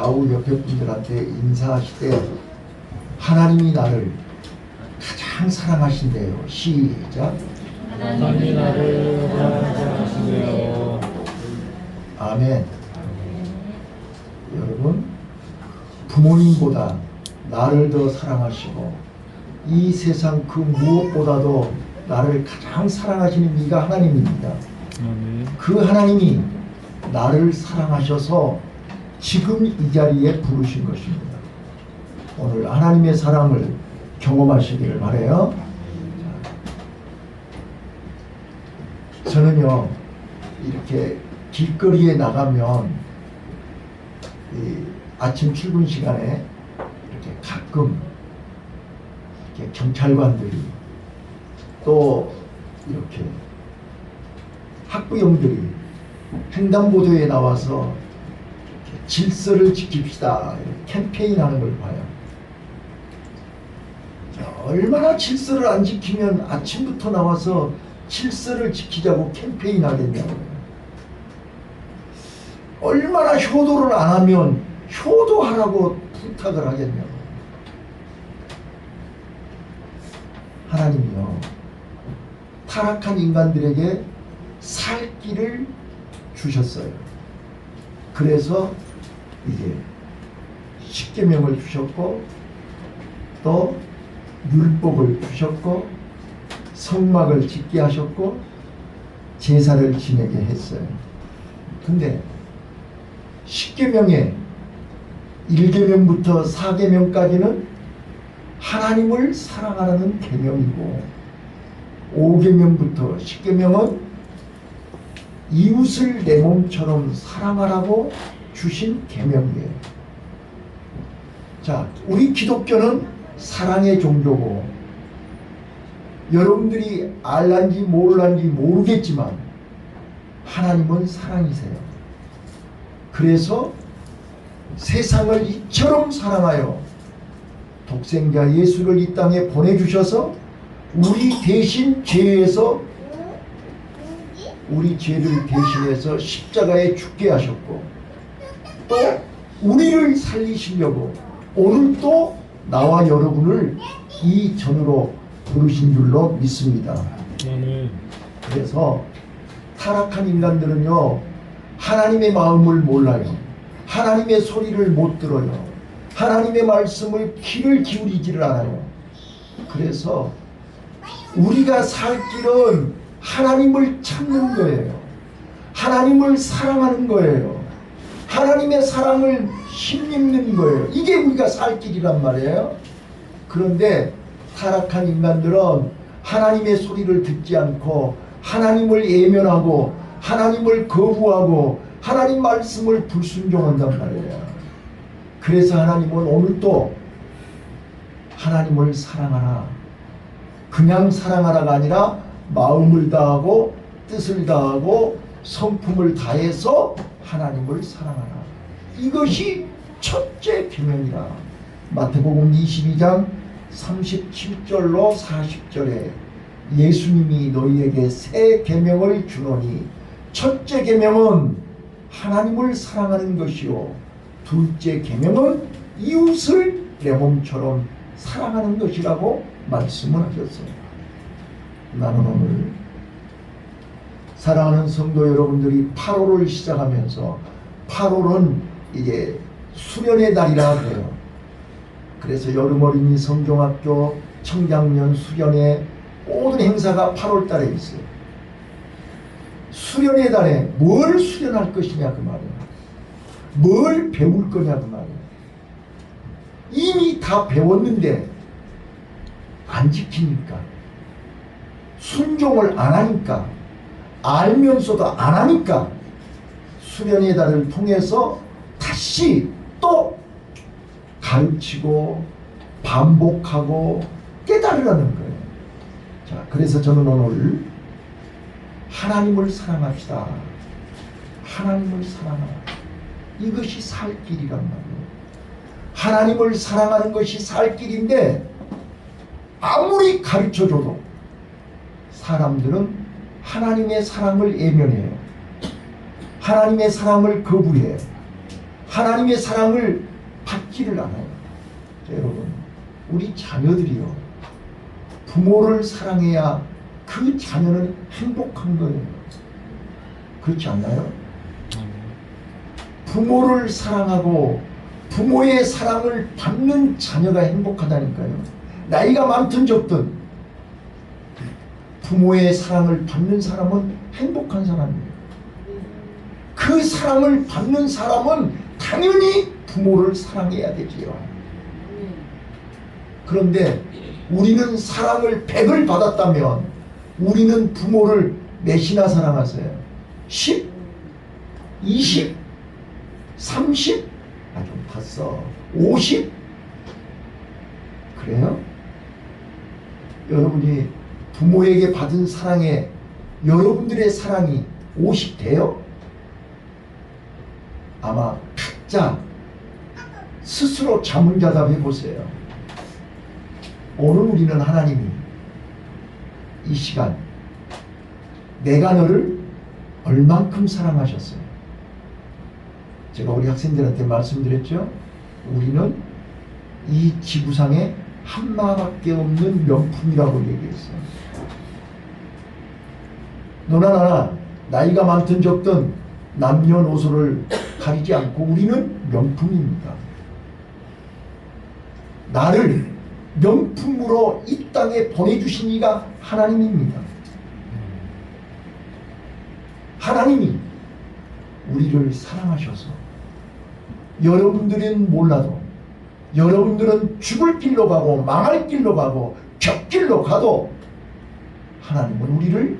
좌우 옆에 분들한테 인사하실 때 하나님이 나를 가장 사랑하신대요. 시작. 하나님이 나를 가장 사랑하신대요. 아멘. 여러분, 부모님보다 나를 더 사랑하시고 이 세상 그 무엇보다도 나를 가장 사랑하시는 이가 하나님입니다. 그 하나님이 나를 사랑하셔서 지금 이 자리에 부르신 것입니다. 오늘 하나님의 사랑을 경험하시기를 바라요. 저는요, 이렇게 길거리에 나가면 아침 출근 시간에 이렇게 가끔 이렇게 경찰관들이 또 이렇게 학부형들이 횡단보도에 나와서 질서를 지킵시다 캠페인하는 걸 봐요. 얼마나 질서를 안 지키면 아침부터 나와서 질서를 지키자고 캠페인하겠냐고요. 얼마나 효도를 안 하면 효도하라고 부탁을 하겠냐고. 하나님이요, 타락한 인간들에게 살 길을 주셨어요. 그래서 이제 십계명을 주셨고 또 율법을 주셨고 성막을 짓게 하셨고 제사를 지내게 했어요. 근데 십계명의 1계명부터 4계명까지는 하나님을 사랑하라는 계명이고 5계명부터 10계명은 이웃을 내 몸처럼 사랑하라고 주신 계명이에요. 자, 우리 기독교는 사랑의 종교고 여러분들이 알란지 모를란지 모르겠지만 하나님은 사랑이세요. 그래서 세상을 이처럼 사랑하여 독생자 예수를 이 땅에 보내주셔서 우리 대신 죄에서 우리 죄를 대신해서 십자가에 죽게 하셨고 또 우리를 살리시려고 오늘 또 나와 여러분을 이 전으로 부르신 줄로 믿습니다. 그래서 타락한 인간들은요, 하나님의 마음을 몰라요. 하나님의 소리를 못 들어요. 하나님의 말씀을 귀를 기울이지를 않아요. 그래서 우리가 살 길은 하나님을 찾는 거예요. 하나님을 사랑하는 거예요. 하나님의 사랑을 힘입는 거예요. 이게 우리가 살 길이란 말이에요. 그런데 타락한 인간들은 하나님의 소리를 듣지 않고 하나님을 예면하고 하나님을 거부하고 하나님 말씀을 불순종한단 말이에요. 그래서 하나님은 오늘도 하나님을 사랑하라, 그냥 사랑하라가 아니라 마음을 다하고 뜻을 다하고 성품을 다해서 하나님을 사랑하라. 이것이 첫째 계명이라. 마태복음 22장 37절로 40절에 예수님이 너희에게 새 계명을 주노니 첫째 계명은 하나님을 사랑하는 것이요 둘째 계명은 이웃을 내 몸처럼 사랑하는 것이라고 말씀을 하셨어요. 나는 오늘 사랑하는 성도 여러분들이 8월을 시작하면서 8월은 이게 수련의 달이라 그래요. 그래서 여름어린이 성경학교 청장년 수련회 모든 행사가 8월 달에 있어요. 수련의 달에 뭘 수련할 것이냐 그 말이에요. 뭘 배울 거냐 그 말이에요. 이미 다 배웠는데 안 지키니까, 순종을 안 하니까, 알면서도 안 하니까 수련의 달을 통해서 다시 또 가르치고 반복하고 깨달으라는 거예요. 자, 그래서 저는 오늘 하나님을 사랑합시다. 하나님을 사랑하라. 이것이 살 길이란 말이에요. 하나님을 사랑하는 것이 살 길인데 아무리 가르쳐줘도 사람들은 하나님의 사랑을 예면해요. 하나님의 사랑을 거부해요. 하나님의 사랑을 받지를 않아요. 자, 여러분, 우리 자녀들이요, 부모를 사랑해야 그 자녀는 행복한 거예요. 그렇지 않나요? 부모를 사랑하고 부모의 사랑을 받는 자녀가 행복하다니까요. 나이가 많든 적든 부모의 사랑을 받는 사람은 행복한 사람이에요. 그 사랑을 받는 사람은 당연히 부모를 사랑해야 되지요. 그런데 우리는 사랑을 100을 받았다면 우리는 부모를 몇이나 사랑하세요? 10? 20? 30? 아, 좀 봤어. 50? 그래요? 여러분이 부모에게 받은 사랑에 여러분들의 사랑이 50 돼요? 아마 각자 스스로 자문자답해 보세요. 오늘 우리는 하나님이 이 시간 내가 너를 얼만큼 사랑하셨어요? 제가 우리 학생들한테 말씀드렸죠? 우리는 이 지구상에 한마밖에 없는 명품이라고 얘기했어요. 너나 나나 나이가 많든 적든 남녀노소를 가리지 않고 우리는 명품입니다. 나를 명품으로 이 땅에 보내주신 이가 하나님입니다. 하나님이 우리를 사랑하셔서 여러분들은 몰라도 여러분들은 죽을 길로 가고 망할 길로 가고 격길로 가도 하나님은 우리를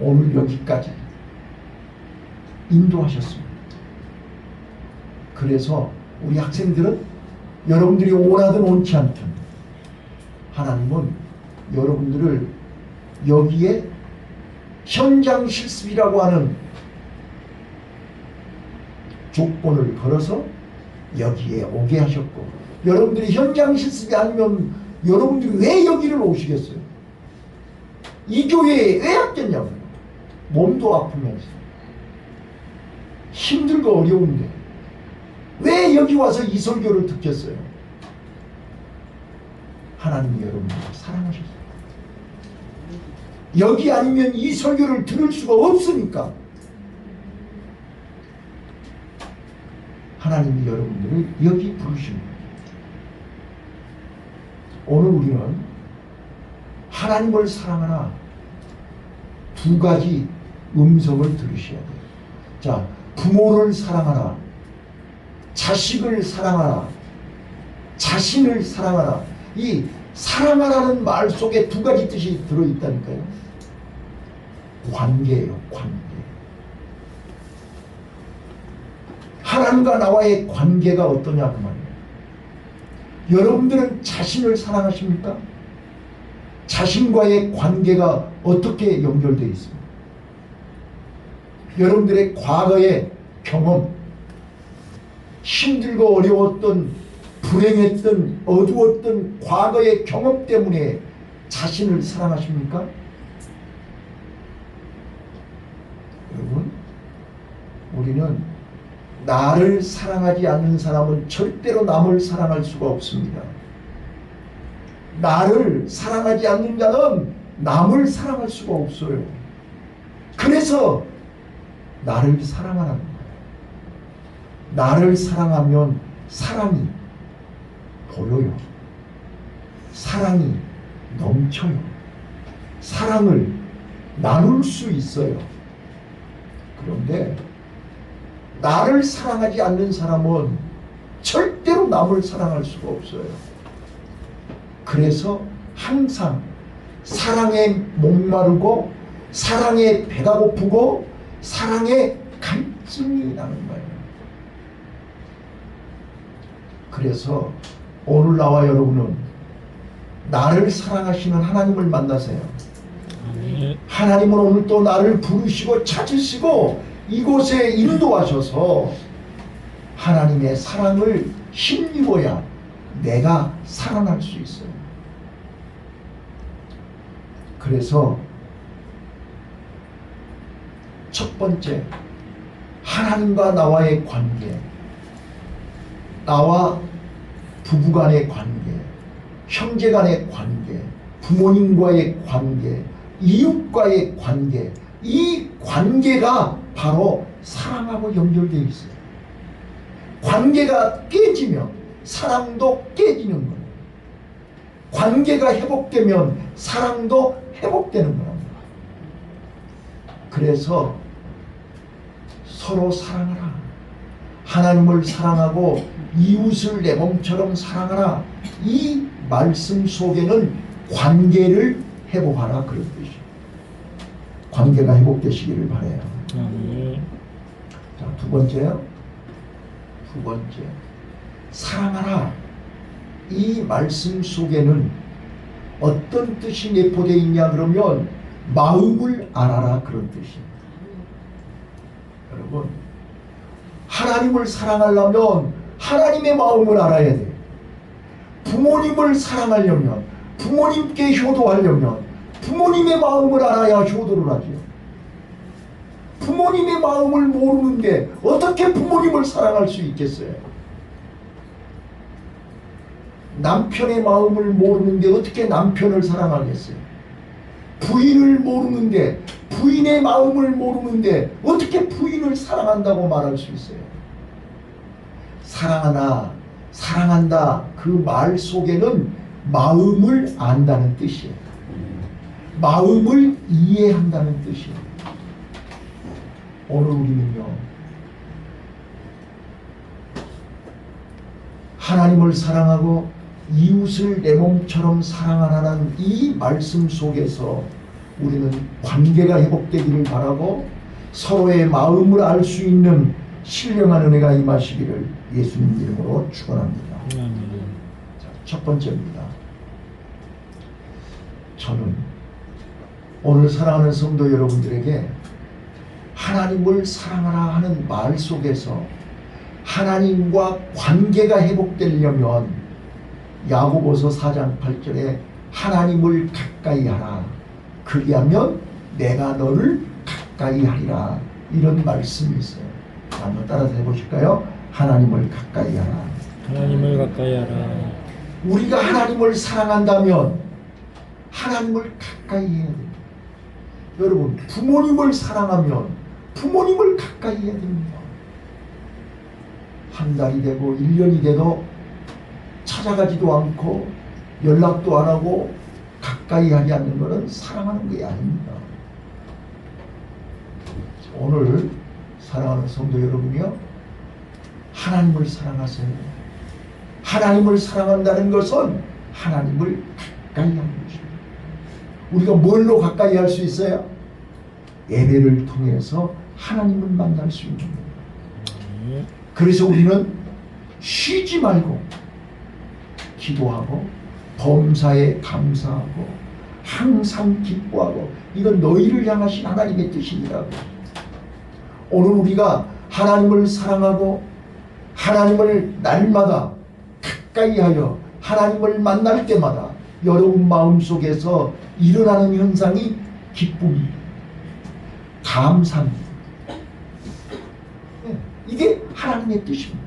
오늘 여기까지 인도하셨습니다. 그래서 우리 학생들은 여러분들이 원하든 원치 않든 하나님은 여러분들을 여기에 현장 실습이라고 하는 조건을 걸어서 여기에 오게 하셨고, 여러분들이 현장 실습이 아니면 여러분들이 왜 여기를 오시겠어요? 이 교회에 왜 왔겠냐고요. 몸도 아프면서 힘들고 어려운데 왜 여기 와서 이 설교를 듣겠어요? 하나님이 여러분들을 사랑하셨어요. 여기 아니면 이 설교를 들을 수가 없으니까 하나님이 여러분들을 여기 부르십니다. 오늘 우리는 하나님을 사랑하나 두 가지 음성을 들으셔야 돼요. 자, 부모를 사랑하라, 자식을 사랑하라, 자신을 사랑하라. 이 사랑하라는 말 속에 두 가지 뜻이 들어있다니까요. 관계예요, 관계. 하나님과 나와의 관계가 어떠냐 그 말이에요. 여러분들은 자신을 사랑하십니까? 자신과의 관계가 어떻게 연결되어 있습니까? 여러분들의 과거의 경험, 힘들고 어려웠던, 불행했던, 어두웠던 과거의 경험 때문에 자신을 사랑하십니까? 여러분, 우리는 나를 사랑하지 않는 사람은 절대로 남을 사랑할 수가 없습니다. 나를 사랑하지 않는 자는 남을 사랑할 수가 없어요. 그래서 나를 사랑하라는 거예요. 나를 사랑하면 사랑이 보여요. 사랑이 넘쳐요. 사랑을 나눌 수 있어요. 그런데 나를 사랑하지 않는 사람은 절대로 남을 사랑할 수가 없어요. 그래서 항상 사랑에 목마르고 사랑에 배가 고프고 사랑에 갈증이 나는 거예요. 그래서 오늘 나와 여러분은 나를 사랑하시는 하나님을 만나세요. 하나님은 오늘 또 나를 부르시고 찾으시고 이곳에 인도하셔서 하나님의 사랑을 힘입어야 내가 살아날 수 있어요. 그래서 첫 번째, 하나님과 나와의 관계. 나와 부부간의 관계, 형제간의 관계, 부모님과의 관계, 이웃과의 관계, 이 관계가 바로 사랑하고 연결되어 있어요. 관계가 깨지면 사랑도 깨지는 거예요. 관계가 회복되면 사랑도 회복되는 겁니다. 그래서 서로 사랑하라. 하나님을 사랑하고 이웃을 내 몸처럼 사랑하라. 이 말씀 속에는 관계를 회복하라 그런 뜻이에요. 관계가 회복되시기를 바라요. 자, 두 번째요. 두 번째, 사랑하라. 이 말씀 속에는 어떤 뜻이 내포되어 있냐 그러면 마음을 알아라 그런 뜻입니다. 여러분, 하나님을 사랑하려면 하나님의 마음을 알아야 돼요. 부모님을 사랑하려면, 부모님께 효도하려면 부모님의 마음을 알아야 효도를 하죠. 부모님의 마음을 모르는데 어떻게 부모님을 사랑할 수 있겠어요? 남편의 마음을 모르는데 어떻게 남편을 사랑하겠어요? 부인을 모르는데, 부인의 마음을 모르는데 어떻게 부인을 사랑한다고 말할 수 있어요? 사랑하나, 사랑한다 그 말 속에는 마음을 안다는 뜻이에요. 마음을 이해한다는 뜻이에요. 오늘 우리는요, 하나님을 사랑하고 이웃을 내 몸처럼 사랑하라는 이 말씀 속에서 우리는 관계가 회복되기를 바라고 서로의 마음을 알 수 있는 신령한 은혜가 임하시기를 예수님 이름으로 축원합니다. 자, 첫 번째입니다. 저는 오늘 사랑하는 성도 여러분들에게 하나님을 사랑하라 하는 말 속에서 하나님과 관계가 회복되려면 야고보서 4장 8절에 하나님을 가까이 하라. 그리하면 내가 너를 가까이 하리라. 이런 말씀이 있어요. 한번 따라서 해보실까요? 하나님을 가까이 하라. 하나님을 가까이 하라. 우리가 하나님을 사랑한다면 하나님을 가까이 해야 됩니다. 여러분, 부모님을 사랑하면 부모님을 가까이 해야 됩니다. 한 달이 되고 1년이 돼도 찾아가지도 않고 연락도 안 하고 가까이 하지 않는 것은 사랑하는 게 아닙니다. 오늘 사랑하는 성도 여러분이요, 하나님을 사랑하세요. 하나님을 사랑한다는 것은 하나님을 가까이 하는 것입니다. 우리가 뭘로 가까이 할 수 있어요? 예배를 통해서 하나님을 만날 수 있는 겁니다. 그래서 우리는 쉬지 말고 기도하고 범사에 감사하고 항상 기뻐하고, 이건 너희를 향하신 하나님의 뜻입니다. 오늘 우리가 하나님을 사랑하고 하나님을 날마다 가까이 하여 하나님을 만날 때마다 여러분 마음속에서 일어나는 현상이 기쁨입니다. 감사입니다. 이게 하나님의 뜻입니다.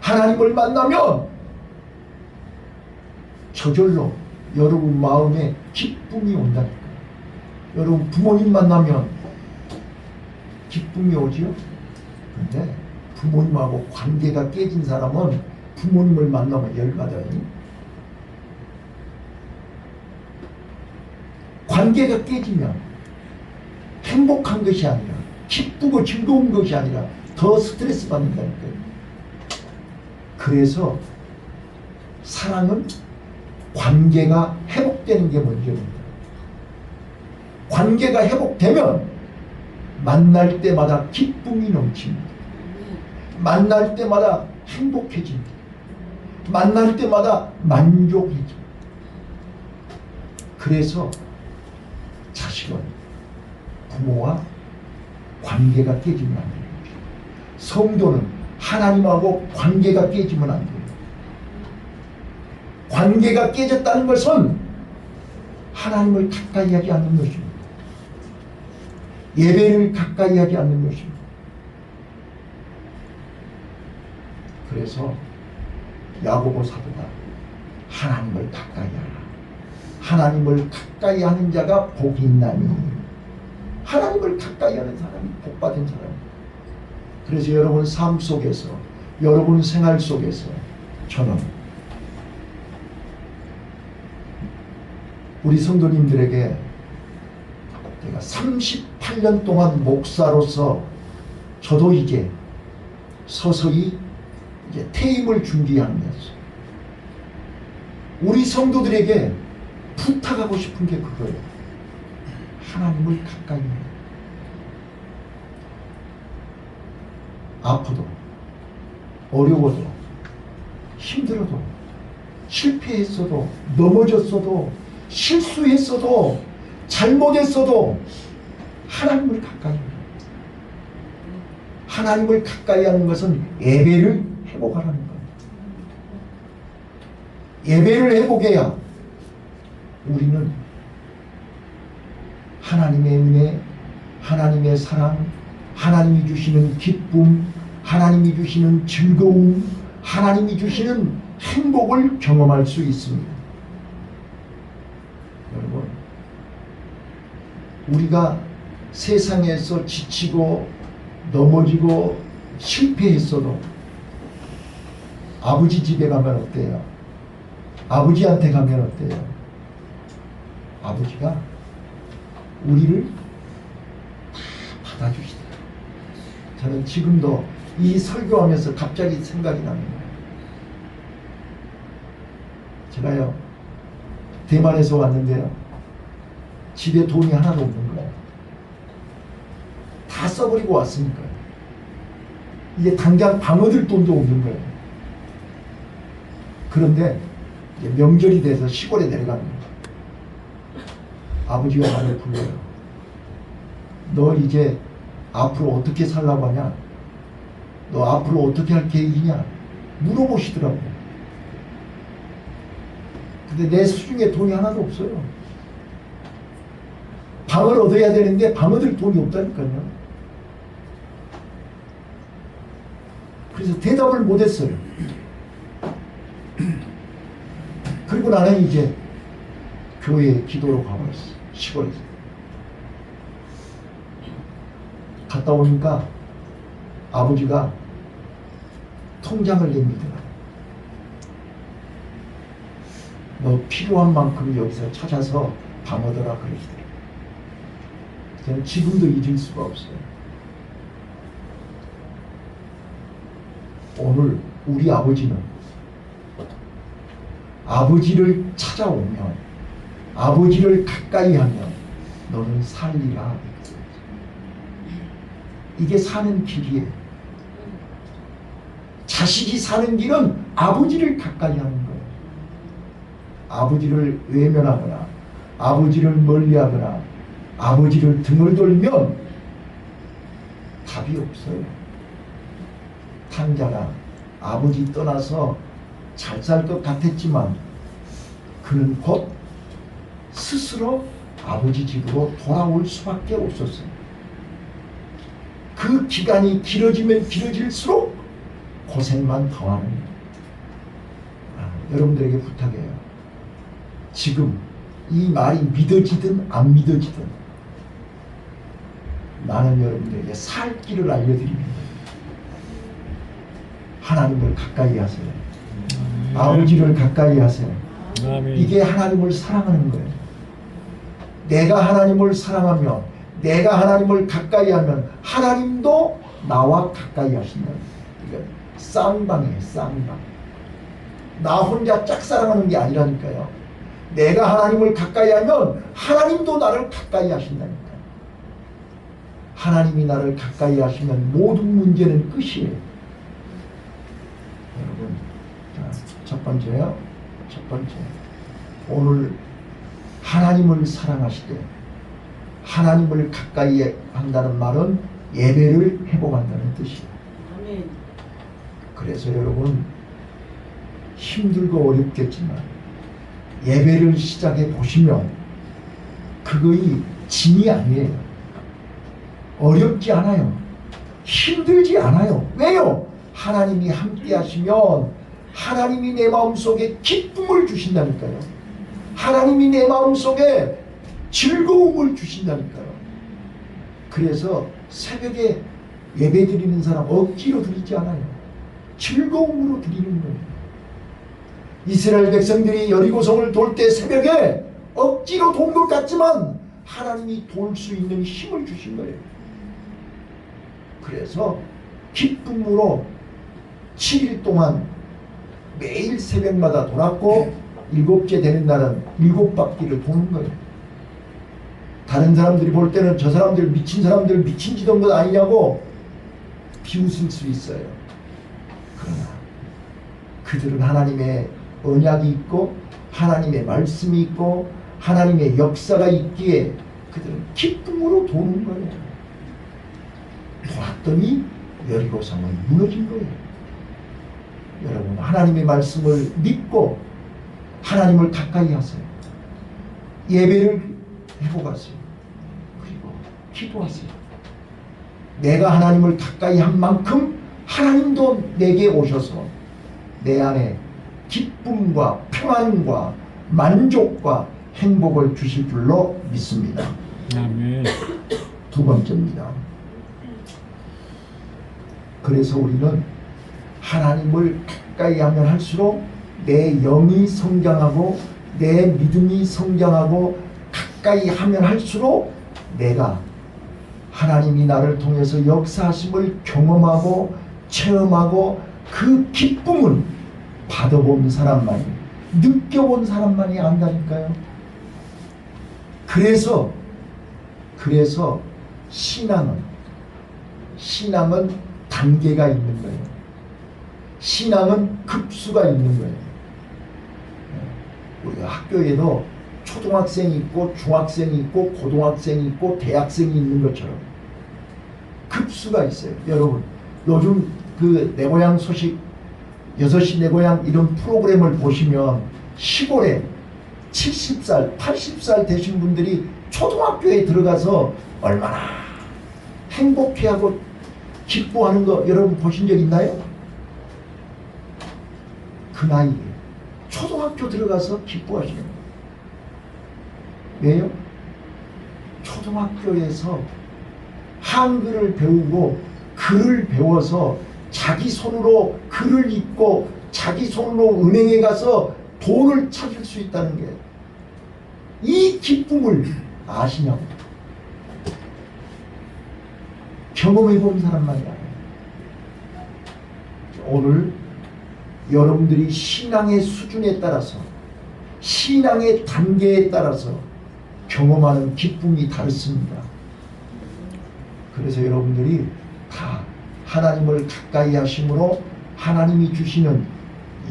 하나님을 만나면 저절로 여러분 마음에 기쁨이 온다니까요. 여러분 부모님 만나면 기쁨이 오지요? 근데 부모님하고 관계가 깨진 사람은 부모님을 만나면 열받아요. 관계가 깨지면 행복한 것이 아니라, 기쁘고 즐거운 것이 아니라 더 스트레스 받는다니까요. 그래서 사랑은 관계가 회복되는 게 먼저입니다. 관계가 회복되면 만날 때마다 기쁨이 넘칩니다. 만날 때마다 행복해집니다. 만날 때마다 만족해집니다. 그래서 자식은 부모와 관계가 깨지면 안 됩니다. 성도는 하나님하고 관계가 깨지면 안 됩니다. 관계가 깨졌다는 것은 하나님을 가까이 하지 않는 것입니다. 예배를 가까이 하지 않는 것입니다. 그래서 야고보 사도가 하나님을 가까이 하라. 하나님을 가까이 하는 자가 복이 있나니. 하나님을 가까이 하는 사람이 복받은 사람입니다. 그래서 여러분 삶 속에서, 여러분 생활 속에서 저는 우리 성도님들에게 제가 38년 동안 목사로서 저도 이제 서서히 이제 퇴임을 준비하면서 우리 성도들에게 부탁하고 싶은 게 그거예요. 하나님을 가까이 해요. 아프도 어려워도 힘들어도 실패했어도 넘어졌어도 실수했어도 잘못했어도 하나님을 가까이 해요. 하나님을 가까이 하는 것은 예배를 회복하라는 겁니다. 예배를 회복해야 우리는 하나님의 은혜, 하나님의 사랑, 하나님이 주시는 기쁨, 하나님이 주시는 즐거움, 하나님이 주시는 행복을 경험할 수 있습니다. 여러분, 우리가 세상에서 지치고 넘어지고 실패했어도 아버지 집에 가면 어때요? 아버지한테 가면 어때요? 아버지가 우리를 다 받아주시더라고요. 저는 지금도 이 설교하면서 갑자기 생각이 납니다. 제가요 대만에서 왔는데요, 집에 돈이 하나도 없는 거예요. 다 써버리고 왔으니까요. 이게 당장 방 얻을 돈도 없는 거예요. 그런데 이제 명절이 돼서 시골에 내려갑니다. 아버지가 나를 불러요. 너 이제 앞으로 어떻게 살라고 하냐? 너 앞으로 어떻게 할 계획이냐? 물어보시더라고요. 근데 내 수중에 돈이 하나도 없어요. 방을 얻어야 되는데 방 얻을 돈이 없다니까요. 그래서 대답을 못했어요. 그리고 나는 이제 교회에 기도로 가버렸어. 시골에서. 갔다 오니까 아버지가 통장을 냅니더라고요. 너 필요한 만큼 여기서 찾아서 방 얻어라 그러시더라고요. 저는 지금도 잊을 수가 없어요. 오늘 우리 아버지는 아버지를 찾아오면, 아버지를 가까이 하면 너는 살리라. 이게 사는 길이에요. 자식이 사는 길은 아버지를 가까이 하는 거예요. 아버지를 외면하거나 아버지를 멀리하거나 아버지를 등을 돌면 답이 없어요. 탕자가 아버지 떠나서 잘 살 것 같았지만 그는 곧 스스로 아버지 집으로 돌아올 수밖에 없었어요. 그 기간이 길어지면 길어질수록 고생만 더하는 거예요. 여러분들에게 부탁해요. 지금 이 말이 믿어지든 안 믿어지든 나는 여러분들에게 살 길을 알려드립니다. 하나님을 가까이 하세요. 아버지를 가까이 하세요. 이게 하나님을 사랑하는 거예요. 내가 하나님을 사랑하며 내가 하나님을 가까이 하면 하나님도 나와 가까이 하신다. 이거 쌍방이에요. 쌍방. 나 혼자 짝사랑하는 게 아니라니까요. 내가 하나님을 가까이 하면 하나님도 나를 가까이 하신다니까요. 하나님이 나를 가까이 하시면 모든 문제는 끝이에요. 여러분, 첫 번째요. 첫 번째, 오늘 하나님을 사랑하시되 하나님을 가까이 한다는 말은 예배를 회복한다는 뜻이에요. 아멘. 그래서 여러분, 힘들고 어렵겠지만 예배를 시작해 보시면 그거이 짐이 아니에요. 어렵지 않아요. 힘들지 않아요. 왜요? 하나님이 함께 하시면 하나님이 내 마음속에 기쁨을 주신다니까요. 하나님이 내 마음속에 즐거움을 주신다니까요. 그래서 새벽에 예배 드리는 사람 억지로 드리지 않아요. 즐거움으로 드리는 거예요. 이스라엘 백성들이 여리고성을 돌 때 새벽에 억지로 돈 것 같지만 하나님이 돌 수 있는 힘을 주신 거예요. 그래서 기쁨으로 7일 동안 매일 새벽마다 돌았고 7째 되는 날은 7바퀴를 도는 거예요. 다른 사람들이 볼 때는 저 사람들 미친 사람들 미친 짓한 것 아니냐고 비웃을 수 있어요. 그러나 그들은 하나님의 언약이 있고 하나님의 말씀이 있고 하나님의 역사가 있기에 그들은 기쁨으로 도는 거예요. 돌았더니 여리고성은 무너진 거예요. 여러분, 하나님의 말씀을 믿고 하나님을 가까이 하세요. 예배를 해보가세요. 그리고 기도하세요. 내가 하나님을 가까이 한 만큼 하나님도 내게 오셔서 내 안에 기쁨과 평안과 만족과 행복을 주실 줄로 믿습니다. 아멘. 두 번째입니다. 그래서 우리는 하나님을 가까이 하면 할수록 내 영이 성장하고 내 믿음이 성장하고 가까이 하면 할수록 내가 하나님이 나를 통해서 역사하심을 경험하고 체험하고 그 기쁨을 받아본 사람만이, 느껴본 사람만이 안다니까요. 그래서 신앙은 단계가 있는 거예요. 신앙은 급수가 있는 거예요. 우리 학교에도 초등학생이 있고 중학생이 있고 고등학생이 있고 대학생이 있는 것처럼 급수가 있어요. 여러분, 요즘 그 내 고향 소식 6시 내 고향 이런 프로그램을 보시면 시골에 70살, 80살 되신 분들이 초등학교에 들어가서 얼마나 행복해하고 기뻐하는 거 여러분 보신 적 있나요? 그 나이에 초등학교 들어가서 기뻐하시는 거예요. 왜요? 초등학교에서 한글을 배우고 글을 배워서 자기 손으로 글을 읽고 자기 손으로 은행에 가서 돈을 찾을 수 있다는 게 이 기쁨을 아시냐고. 경험해 본 사람만이 알아요. 오늘 여러분들이 신앙의 수준에 따라서 신앙의 단계에 따라서 경험하는 기쁨이 다릅니다. 그래서 여러분들이 다 하나님을 가까이 하심으로 하나님이 주시는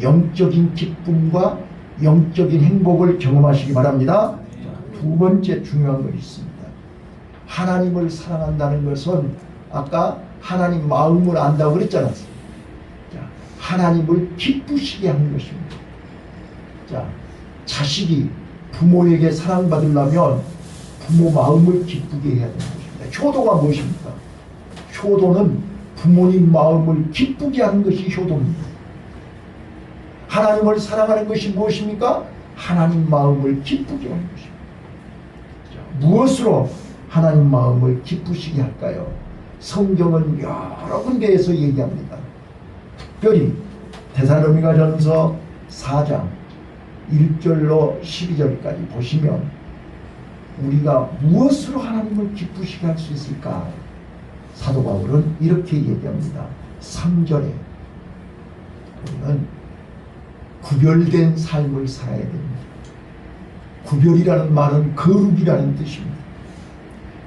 영적인 기쁨과 영적인 행복을 경험하시기 바랍니다. 두 번째 중요한 것이 있습니다. 하나님을 사랑한다는 것은 아까 하나님 마음을 안다고 그랬잖아요. 하나님을 기쁘시게 하는 것입니다. 자, 자식이 부모에게 사랑받으려면 부모 마음을 기쁘게 해야 되는 것입니다. 효도가 무엇입니까? 효도는 부모님 마음을 기쁘게 하는 것이 효도입니다. 하나님을 사랑하는 것이 무엇입니까? 하나님 마음을 기쁘게 하는 것입니다. 자, 무엇으로 하나님 마음을 기쁘시게 할까요? 성경은 여러 군데에서 얘기합니다. 특별히 데살로니가전서 4장 1절로 12절까지 보시면 우리가 무엇으로 하나님을 기쁘시게 할 수 있을까? 사도 바울은 이렇게 얘기합니다. 3절에 우리는 구별된 삶을 살아야 됩니다. 구별이라는 말은 거룩이라는 뜻입니다.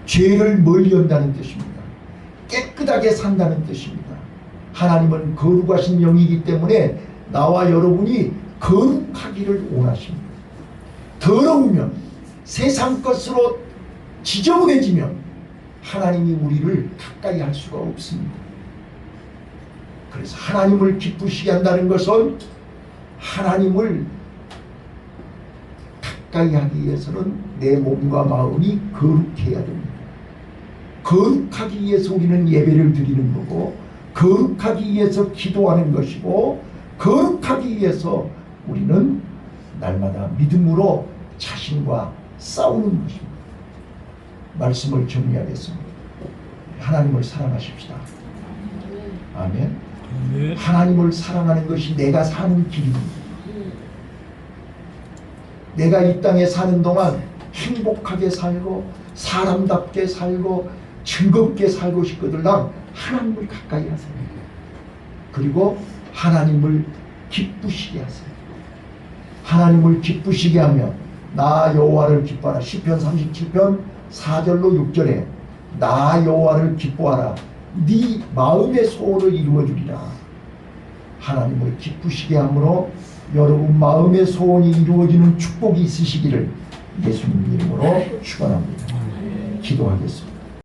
죄를 멀리한다는 뜻입니다. 깨끗하게 산다는 뜻입니다. 하나님은 거룩하신 영이기 때문에 나와 여러분이 거룩하기를 원하십니다. 더러우면 세상 것으로 지저분해지면 하나님이 우리를 가까이 할 수가 없습니다. 그래서 하나님을 기쁘시게 한다는 것은 하나님을 가까이 하기 위해서는 내 몸과 마음이 거룩해야 됩니다. 거룩하기 위해서 우리는 예배를 드리는 거고 거룩하기 위해서 기도하는 것이고, 거룩하기 위해서 우리는 날마다 믿음으로 자신과 싸우는 것입니다. 말씀을 정리하겠습니다. 하나님을 사랑하십시다. 아멘. 아멘. 하나님을 사랑하는 것이 내가 사는 길입니다. 내가 이 땅에 사는 동안 행복하게 살고 사람답게 살고 즐겁게 살고 싶거든 난 하나님을 가까이 하세요. 그리고 하나님을 기쁘시게 하세요. 하나님을 기쁘시게 하며 나 여호와를 기뻐하라. 시편 37편 4절로 6절에 나 여호와를 기뻐하라. 네 마음의 소원을 이루어주리라. 하나님을 기쁘시게 함으로 여러분 마음의 소원이 이루어지는 축복이 있으시기를 예수님 이름으로 축원합니다. 기도하겠습니다.